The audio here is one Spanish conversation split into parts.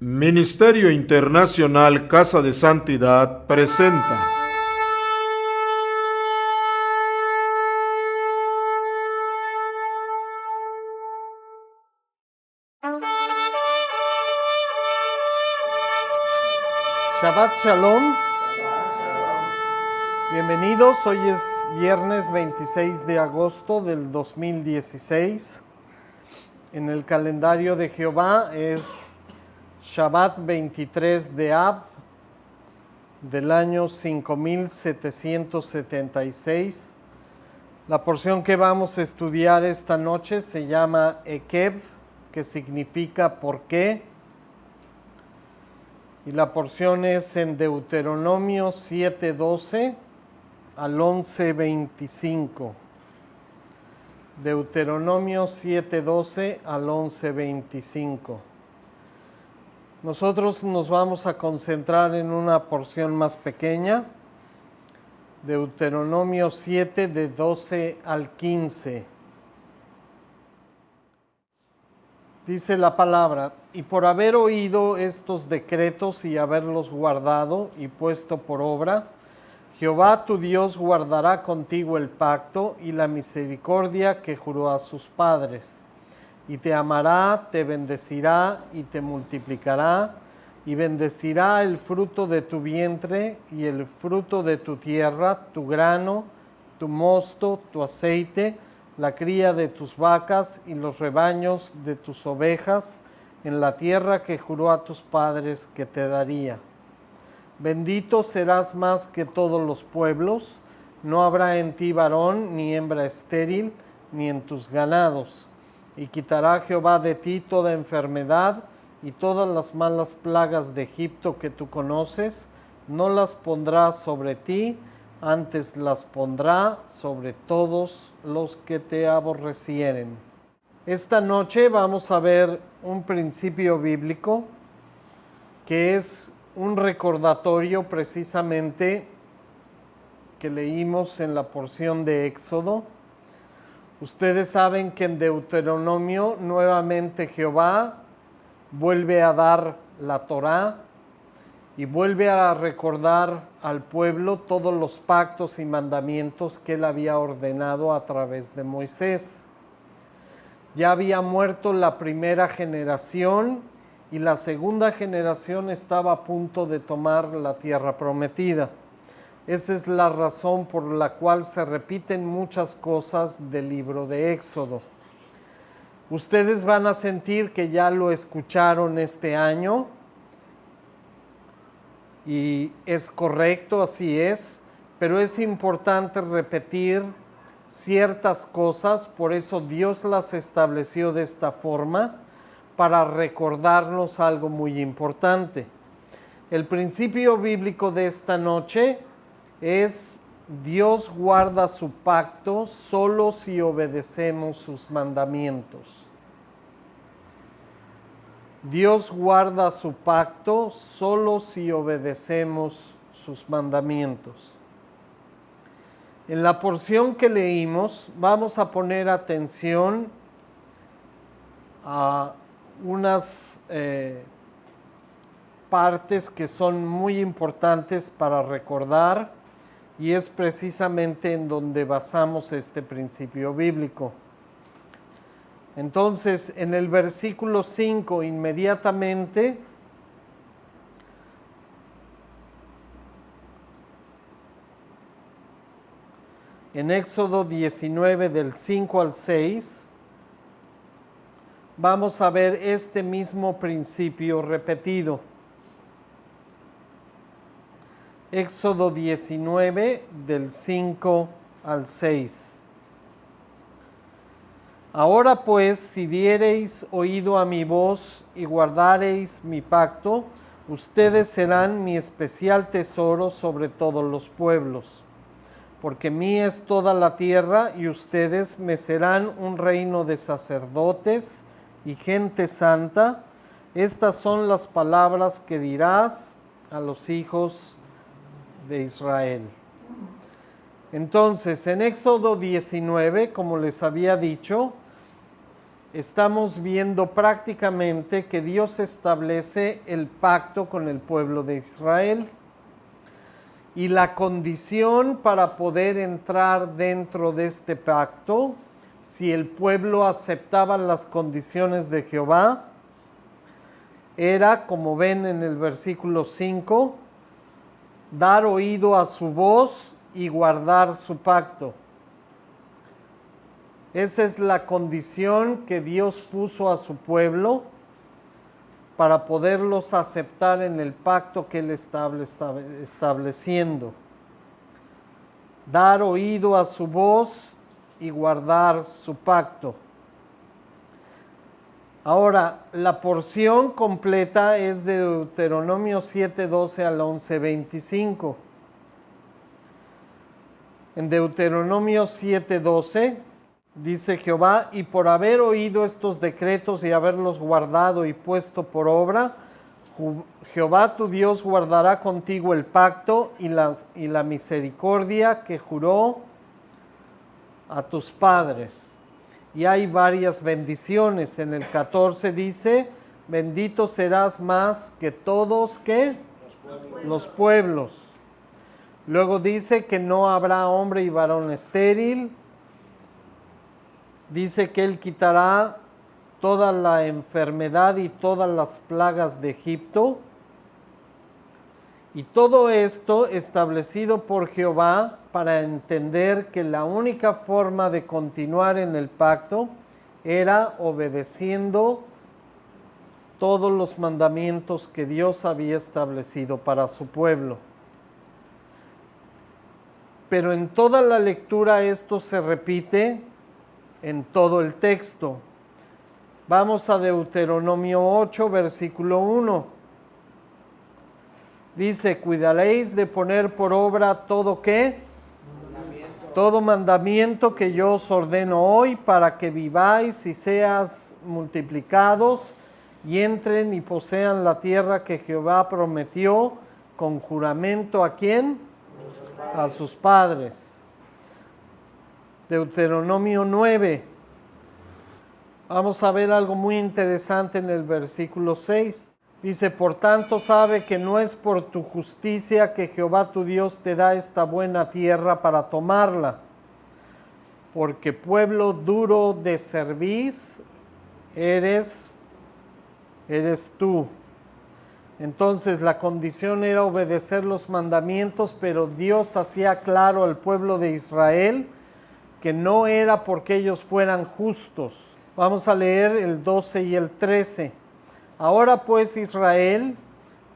Ministerio Internacional Casa de Santidad presenta Shabbat Shalom. Bienvenidos, hoy es viernes 26 de agosto del 2016. En el calendario de Jehová es Shabbat 23 de Ab del año 5776. La porción que vamos a estudiar esta noche se llama Ekev, que significa ¿por qué? Y la porción es en Deuteronomio 7:12 al 11:25. Deuteronomio 7:12 al 11:25. Nosotros nos vamos a concentrar en una porción más pequeña. Deuteronomio 7 de 12 al 15. Dice la palabra: y por haber oído estos decretos y haberlos guardado y puesto por obra, Jehová tu Dios guardará contigo el pacto y la misericordia que juró a sus padres, y te amará, te bendecirá y te multiplicará, y bendecirá el fruto de tu vientre y el fruto de tu tierra, tu grano, tu mosto, tu aceite, la cría de tus vacas y los rebaños de tus ovejas, en la tierra que juró a tus padres que te daría. Bendito serás más que todos los pueblos, no habrá en ti varón ni hembra estéril, ni en tus ganados. Y quitará Jehová de ti toda enfermedad y todas las malas plagas de Egipto que tú conoces, no las pondrá sobre ti, antes las pondrá sobre todos los que te aborrecieren. Esta noche vamos a ver un principio bíblico que es un recordatorio precisamente que leímos en la porción de Éxodo. Ustedes saben que en Deuteronomio nuevamente Jehová vuelve a dar la Torá y vuelve a recordar al pueblo todos los pactos y mandamientos que él había ordenado a través de Moisés. Ya había muerto la primera generación y la segunda generación estaba a punto de tomar la tierra prometida. Esa es la razón por la cual se repiten muchas cosas del libro de Éxodo. Ustedes van a sentir que ya lo escucharon este año y es correcto, así es, pero es importante repetir ciertas cosas, por eso Dios las estableció de esta forma, para recordarnos algo muy importante. El principio bíblico de esta noche es: Dios guarda su pacto solo si obedecemos sus mandamientos. Dios guarda su pacto solo si obedecemos sus mandamientos. En la porción que leímos vamos a poner atención a unas partes que son muy importantes para recordar, y es precisamente en donde basamos este principio bíblico. Entonces, en el versículo 5, inmediatamente, en Éxodo 19, del 5 al 6, vamos a ver este mismo principio repetido. Éxodo 19, del 5 al 6. Ahora pues, si diereis oído a mi voz y guardareis mi pacto, ustedes serán mi especial tesoro sobre todos los pueblos. Porque mía es toda la tierra y ustedes me serán un reino de sacerdotes y gente santa. Estas son las palabras que dirás a los hijos de Israel. Entonces, en Éxodo 19, como les había dicho, estamos viendo prácticamente que Dios establece el pacto con el pueblo de Israel. Y la condición para poder entrar dentro de este pacto, si el pueblo aceptaba las condiciones de Jehová, era, como ven en el versículo 5, dar oído a su voz y guardar su pacto. Esa es la condición que Dios puso a su pueblo para poderlos aceptar en el pacto que Él está estableciendo. Dar oído a su voz y guardar su pacto. Ahora, la porción completa es de Deuteronomio 7:12 al 11:25. En Deuteronomio 7:12 dice Jehová: y por haber oído estos decretos y haberlos guardado y puesto por obra, Jehová tu Dios guardará contigo el pacto y la misericordia que juró a tus padres. Y hay varias bendiciones. En el 14 dice: bendito serás más que todos los pueblos. Luego dice que no habrá hombre y varón estéril. Dice que Él quitará toda la enfermedad y todas las plagas de Egipto. Y todo esto establecido por Jehová para entender que la única forma de continuar en el pacto era obedeciendo todos los mandamientos que Dios había establecido para su pueblo. Pero en toda la lectura esto se repite en todo el texto. Vamos a Deuteronomio 8, versículo 1. Dice: cuidaréis de poner por obra todo ¿qué? Todo mandamiento que yo os ordeno hoy, para que viváis y seas multiplicados y entren y posean la tierra que Jehová prometió con juramento ¿a quién? A sus padres. Deuteronomio 9. Vamos a ver algo muy interesante en el versículo 6. Dice: por tanto sabe que no es por tu justicia que Jehová tu Dios te da esta buena tierra para tomarla, porque pueblo duro de cerviz eres tú. Entonces la condición era obedecer los mandamientos, pero Dios hacía claro al pueblo de Israel que no era porque ellos fueran justos. Vamos a leer el 12 y el 13. Ahora pues, Israel,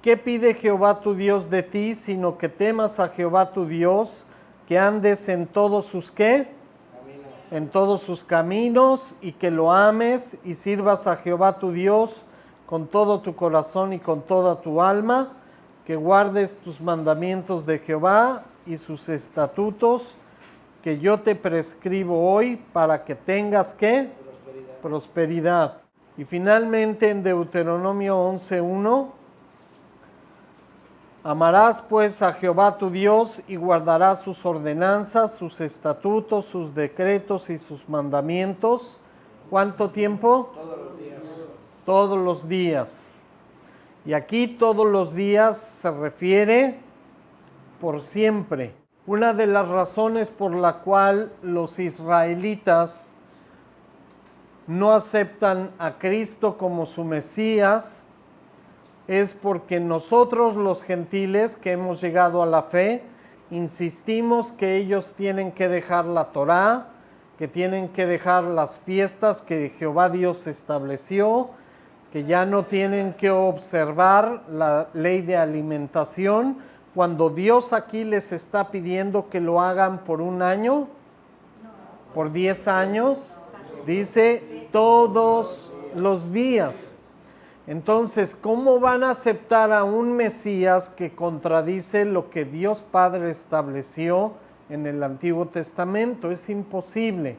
¿qué pide Jehová tu Dios de ti, sino que temas a Jehová tu Dios, que andes en todos sus ¿qué? Caminos. En todos sus caminos, y que lo ames y sirvas a Jehová tu Dios con todo tu corazón y con toda tu alma, que guardes tus mandamientos de Jehová y sus estatutos, que yo te prescribo hoy, para que tengas ¿qué? Prosperidad. Y finalmente en Deuteronomio 11:1, amarás pues a Jehová tu Dios y guardarás sus ordenanzas, sus estatutos, sus decretos y sus mandamientos. ¿Cuánto tiempo? Todos los días. Todos los días. Y aquí todos los días se refiere por siempre. Una de las razones por la cual los israelitas no aceptan a Cristo como su Mesías es porque nosotros los gentiles que hemos llegado a la fe insistimos que ellos tienen que dejar la Torá, que tienen que dejar las fiestas que Jehová Dios estableció, que ya no tienen que observar la ley de alimentación, cuando Dios aquí les está pidiendo que lo hagan por un año, por 10 años, dice todos los días. Entonces, ¿cómo van a aceptar a un Mesías que contradice lo que Dios Padre estableció en el Antiguo Testamento? Es imposible.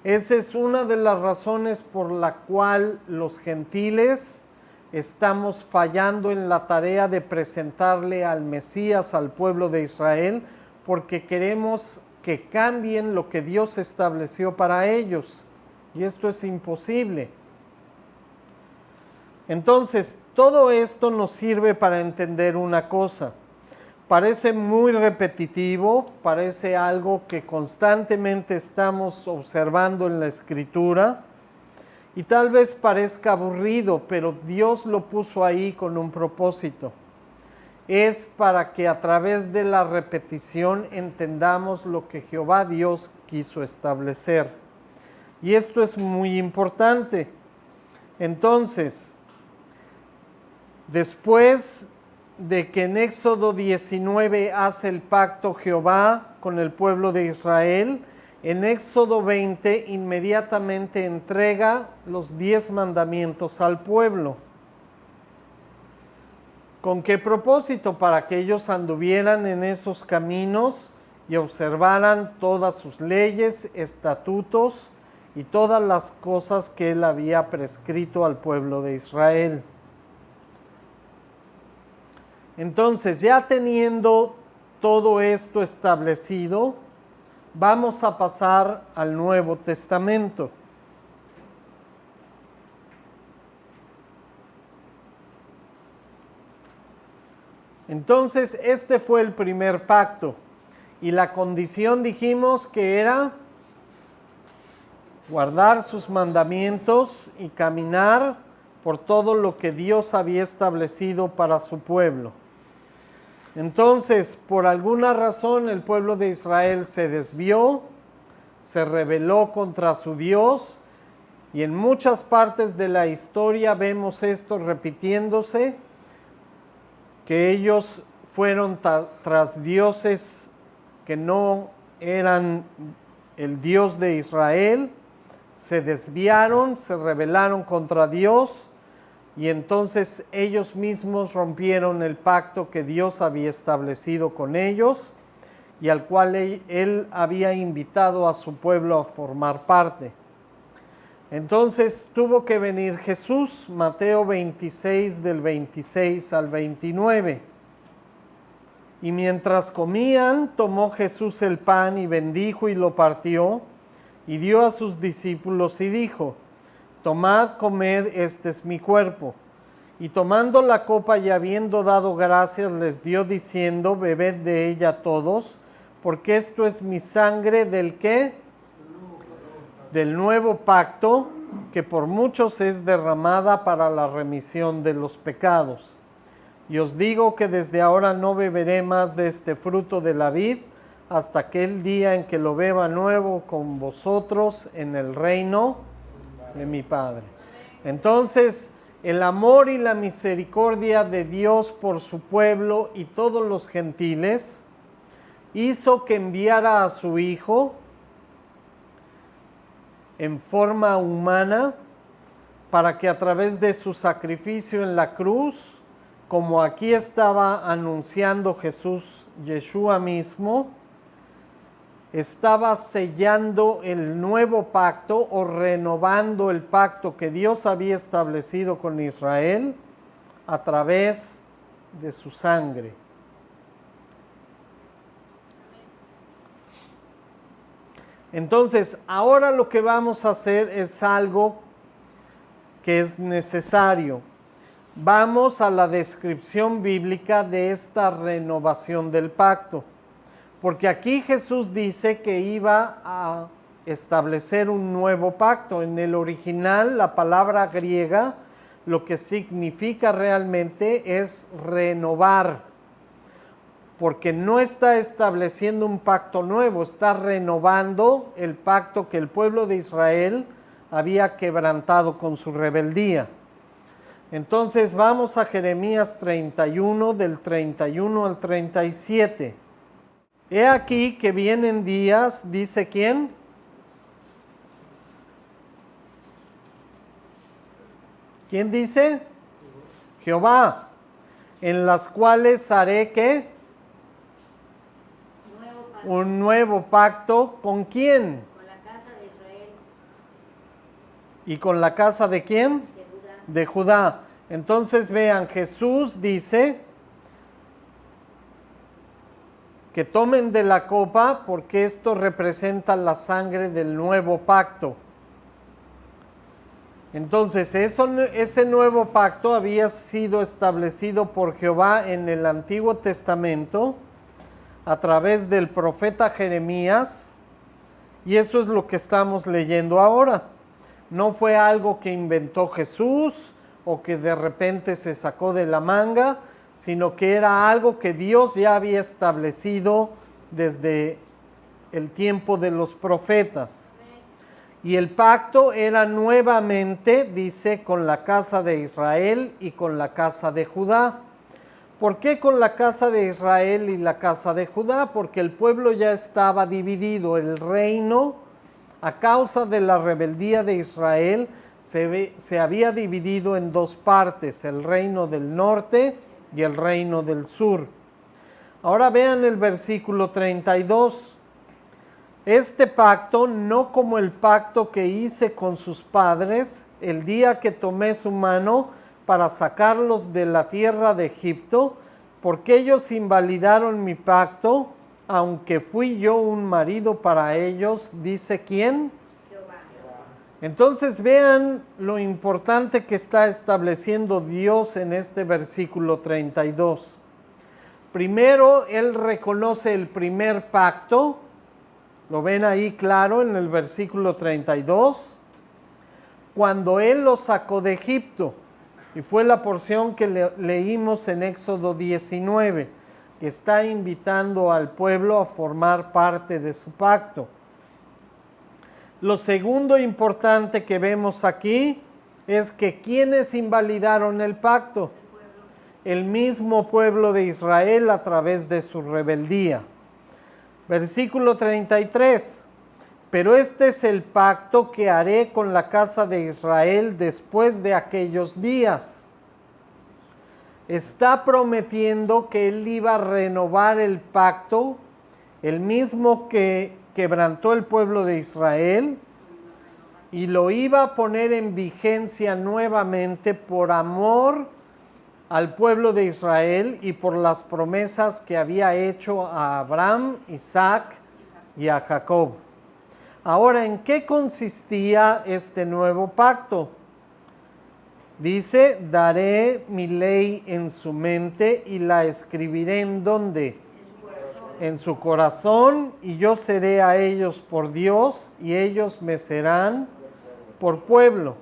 Esa es una de las razones por la cual los gentiles estamos fallando en la tarea de presentarle al Mesías al pueblo de Israel, porque queremos que cambien lo que Dios estableció para ellos. y esto es imposible. Entonces, todo esto nos sirve para entender una cosa. Parece muy repetitivo, parece algo que constantemente estamos observando en la Escritura y tal vez parezca aburrido, pero Dios lo puso ahí con un propósito. Es para que a través de la repetición entendamos lo que Jehová Dios quiso establecer. Y esto es muy importante. Entonces, después de que en Éxodo 19 hace el pacto Jehová con el pueblo de Israel, en Éxodo 20 inmediatamente entrega los 10 mandamientos al pueblo. ¿Con qué propósito? Para que ellos anduvieran en esos caminos y observaran todas sus leyes, estatutos y todas las cosas que él había prescrito al pueblo de Israel. Entonces, ya teniendo todo esto establecido, vamos a pasar al Nuevo Testamento. Entonces, este fue el primer pacto. Y la condición dijimos que era guardar sus mandamientos y caminar por todo lo que Dios había establecido para su pueblo. Entonces, por alguna razón, el pueblo de Israel se desvió, se rebeló contra su Dios, y en muchas partes de la historia vemos esto repitiéndose, que ellos fueron tras dioses que no eran el Dios de Israel, se desviaron, se rebelaron contra Dios, y entonces ellos mismos rompieron el pacto que Dios había establecido con ellos y al cual él había invitado a su pueblo a formar parte. Entonces tuvo que venir Jesús, Mateo 26 del 26 al 29. Y mientras comían, tomó Jesús el pan y bendijo y lo partió y dio a sus discípulos y dijo: tomad, comed, este es mi cuerpo. Y tomando la copa y habiendo dado gracias, les dio diciendo: bebed de ella todos, porque esto es mi sangre del ¿qué? Del nuevo pacto, que por muchos es derramada para la remisión de los pecados. Y os digo que desde ahora no beberé más de este fruto de la vid, hasta aquel día en que lo beba nuevo con vosotros en el reino de mi Padre. Entonces, el amor y la misericordia de Dios por su pueblo y todos los gentiles hizo que enviara a su Hijo en forma humana para que a través de su sacrificio en la cruz, como aquí estaba anunciando Jesús, Yeshua mismo, estaba sellando el nuevo pacto o renovando el pacto que Dios había establecido con Israel a través de su sangre. Entonces, ahora lo que vamos a hacer es algo que es necesario. Vamos a la descripción bíblica de esta renovación del pacto. Porque aquí Jesús dice que iba a establecer un nuevo pacto. En el original, la palabra griega, lo que significa realmente es renovar. Porque no está estableciendo un pacto nuevo, está renovando el pacto que el pueblo de Israel había quebrantado con su rebeldía. Entonces vamos a Jeremías 31, del 31 al 37. He aquí que vienen días, dice ¿quién? ¿Quién dice? Jehová, en las cuales haré ¿qué? Un nuevo pacto. ¿Con quién? Con la casa de Israel. ¿Y con la casa de quién? De Judá. De Judá. Entonces vean, Jesús dice que tomen de la copa porque esto representa la sangre del nuevo pacto. Entonces, ese nuevo pacto había sido establecido por Jehová en el Antiguo Testamento a través del profeta Jeremías, y eso es lo que estamos leyendo ahora. No fue algo que inventó Jesús o que de repente se sacó de la manga, sino que era algo que Dios ya había establecido desde el tiempo de los profetas. Y el pacto era nuevamente, dice, con la casa de Israel y con la casa de Judá. ¿Por qué con la casa de Israel y la casa de Judá? Porque el pueblo ya estaba dividido. El reino, a causa de la rebeldía de Israel, se había dividido en dos partes, el reino del norte y el reino del sur. Ahora vean el versículo 32. Este pacto, no como el pacto que hice con sus padres el día que tomé su mano para sacarlos de la tierra de Egipto, porque ellos invalidaron mi pacto, aunque fui yo un marido para ellos, dice ¿quién? Jehová. Entonces vean lo importante que está estableciendo Dios en este versículo 32. Primero, Él reconoce el primer pacto. Lo ven ahí claro en el versículo 32, cuando Él los sacó de Egipto, y fue la porción que leímos en Éxodo 19, que está invitando al pueblo a formar parte de su pacto. Lo segundo importante que vemos aquí es que ¿quiénes invalidaron el pacto? El mismo pueblo de Israel a través de su rebeldía. Versículo 33, pero este es el pacto que haré con la casa de Israel después de aquellos días. Está prometiendo que Él iba a renovar el pacto, el mismo que quebrantó el pueblo de Israel, y lo iba a poner en vigencia nuevamente por amor al pueblo de Israel y por las promesas que había hecho a Abraham, Isaac y a Jacob. Ahora, ¿en qué consistía este nuevo pacto? Dice, daré mi ley en su mente y la escribiré ¿en dónde? En su corazón, y yo seré a ellos por Dios y ellos me serán por pueblo.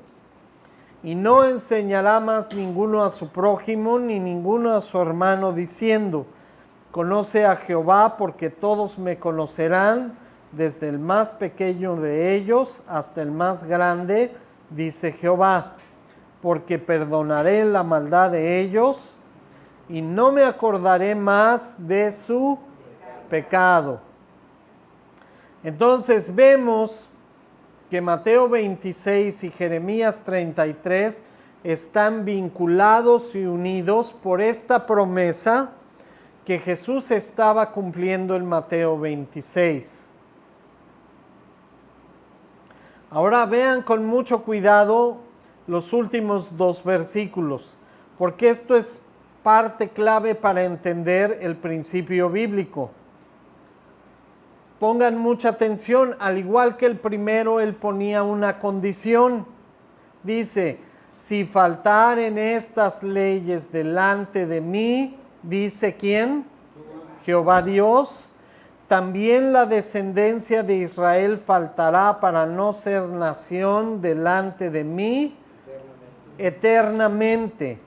Y no enseñará más ninguno a su prójimo, ni ninguno a su hermano, diciendo, conoce a Jehová, porque todos me conocerán, desde el más pequeño de ellos hasta el más grande, dice Jehová, porque perdonaré la maldad de ellos, y no me acordaré más de su pecado. Entonces vemos que Mateo 26 y Jeremías 33 están vinculados y unidos por esta promesa que Jesús estaba cumpliendo en Mateo 26. Ahora vean con mucho cuidado los últimos dos versículos, porque esto es parte clave para entender el principio bíblico. Pongan mucha atención, al igual que el primero, Él ponía una condición. Dice, si faltaren estas leyes delante de mí, dice ¿quién? Jehová Dios, también la descendencia de Israel faltará para no ser nación delante de mí eternamente.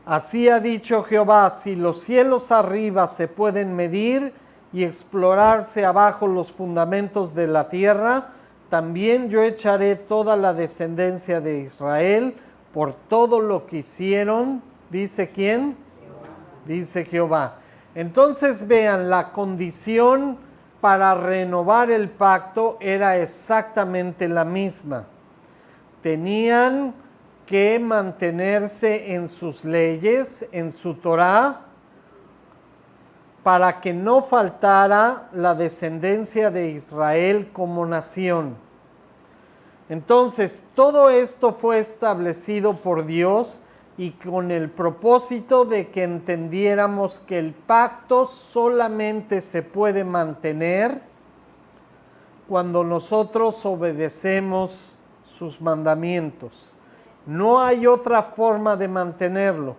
Así ha dicho Jehová, si los cielos arriba se pueden medir y explorarse abajo los fundamentos de la tierra, también yo echaré toda la descendencia de Israel por todo lo que hicieron, dice ¿quién? Jehová. Dice Jehová. Entonces vean, la condición para renovar el pacto era exactamente la misma. Tenían que mantenerse en sus leyes, en su Torá, para que no faltara la descendencia de Israel como nación. Entonces, todo esto fue establecido por Dios y con el propósito de que entendiéramos que el pacto solamente se puede mantener cuando nosotros obedecemos sus mandamientos. No hay otra forma de mantenerlo.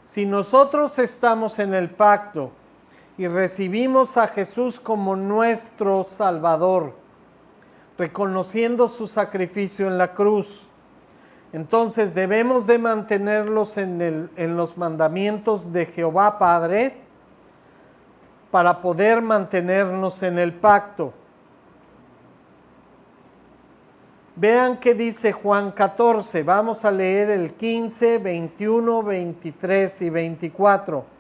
Si nosotros estamos en el pacto y recibimos a Jesús como nuestro Salvador, reconociendo su sacrificio en la cruz, entonces debemos de mantenerlos en los mandamientos de Jehová Padre para poder mantenernos en el pacto. Vean qué dice Juan 14. Vamos a leer el 15, 21, 23 y 24.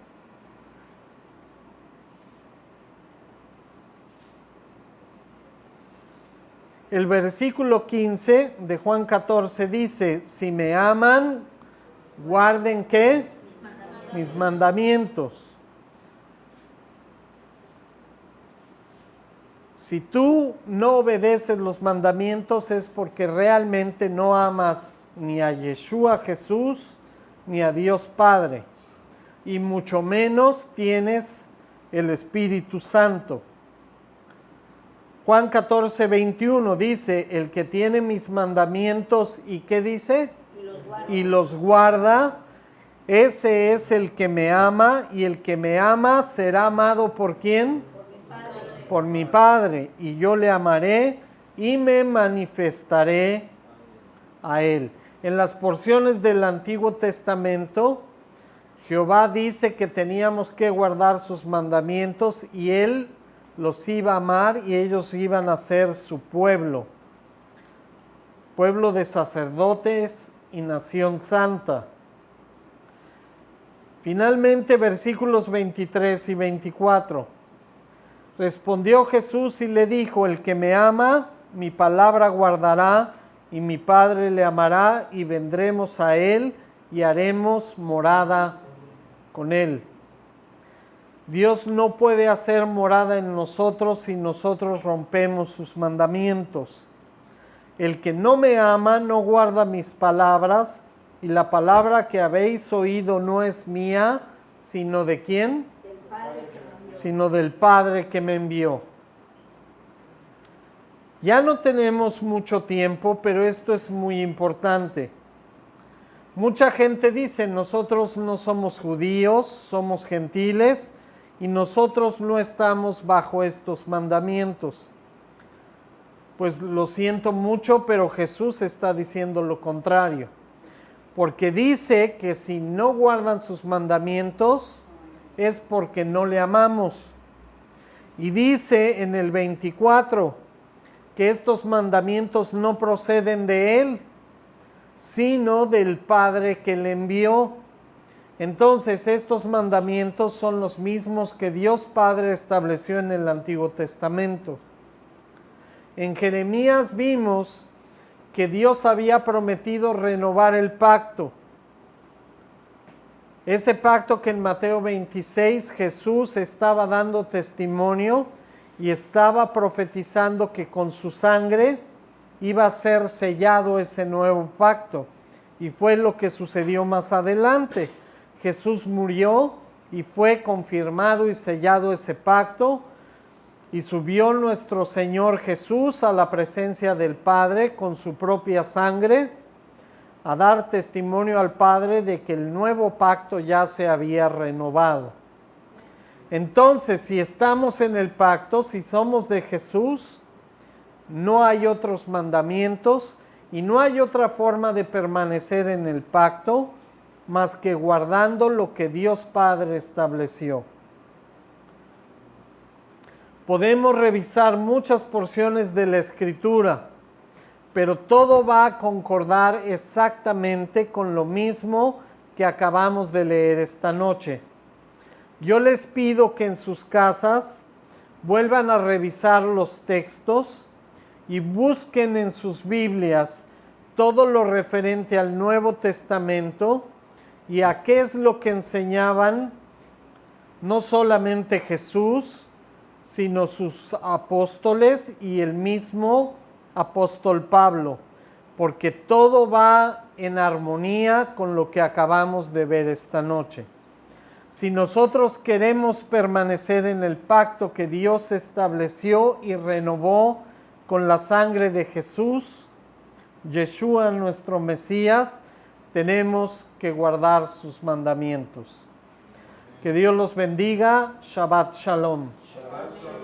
El versículo 15 de Juan 14 dice: si me aman, guarden ¿qué? Mis mandamientos. Si tú no obedeces los mandamientos es porque realmente no amas ni a Yeshua Jesús ni a Dios Padre, y mucho menos tienes el Espíritu Santo. Juan 14, 21 dice: el que tiene mis mandamientos, ¿y qué dice? Y los guarda, ese es el que me ama, y el que me ama será amado ¿por quién? Por mi Padre, y yo le amaré y me manifestaré a él. En las porciones del Antiguo Testamento, Jehová dice que teníamos que guardar sus mandamientos y él los iba a amar y ellos iban a ser su pueblo, pueblo de sacerdotes y nación santa. Finalmente, versículos 23 y 24. Respondió Jesús y le dijo: el que me ama, mi palabra guardará, y mi Padre le amará, y vendremos a él y haremos morada con él. Dios no puede hacer morada en nosotros si nosotros rompemos sus mandamientos. El que no me ama no guarda mis palabras, y la palabra que habéis oído no es mía, sino ¿de quién? Sino del Padre que me envió. Ya no tenemos mucho tiempo, pero esto es muy importante. Mucha gente dice: nosotros no somos judíos, somos gentiles, y nosotros no estamos bajo estos mandamientos. Pues lo siento mucho, pero Jesús está diciendo lo contrario. Porque dice que si no guardan sus mandamientos, es porque no le amamos. Y dice en el 24 que estos mandamientos no proceden de él, sino del Padre que le envió. Entonces, estos mandamientos son los mismos que Dios Padre estableció en el Antiguo Testamento. En Jeremías vimos que Dios había prometido renovar el pacto. Ese pacto que en Mateo 26 Jesús estaba dando testimonio y estaba profetizando que con su sangre iba a ser sellado ese nuevo pacto. Y fue lo que sucedió más adelante. Jesús murió y fue confirmado y sellado ese pacto. Y subió nuestro Señor Jesús a la presencia del Padre con su propia sangre, a dar testimonio al Padre de que el nuevo pacto ya se había renovado. Entonces, si estamos en el pacto, si somos de Jesús, no hay otros mandamientos y no hay otra forma de permanecer en el pacto más que guardando lo que Dios Padre estableció. Podemos revisar muchas porciones de la Escritura, pero todo va a concordar exactamente con lo mismo que acabamos de leer esta noche. Yo les pido que en sus casas vuelvan a revisar los textos y busquen en sus Biblias todo lo referente al Nuevo Testamento y a qué es lo que enseñaban no solamente Jesús, sino sus apóstoles y el mismo apóstol Pablo, porque todo va en armonía con lo que acabamos de ver esta noche. Si nosotros queremos permanecer en el pacto que Dios estableció y renovó con la sangre de Jesús, Yeshua, nuestro Mesías, tenemos que guardar sus mandamientos. Que Dios los bendiga. Shabbat Shalom. Shabbat shalom.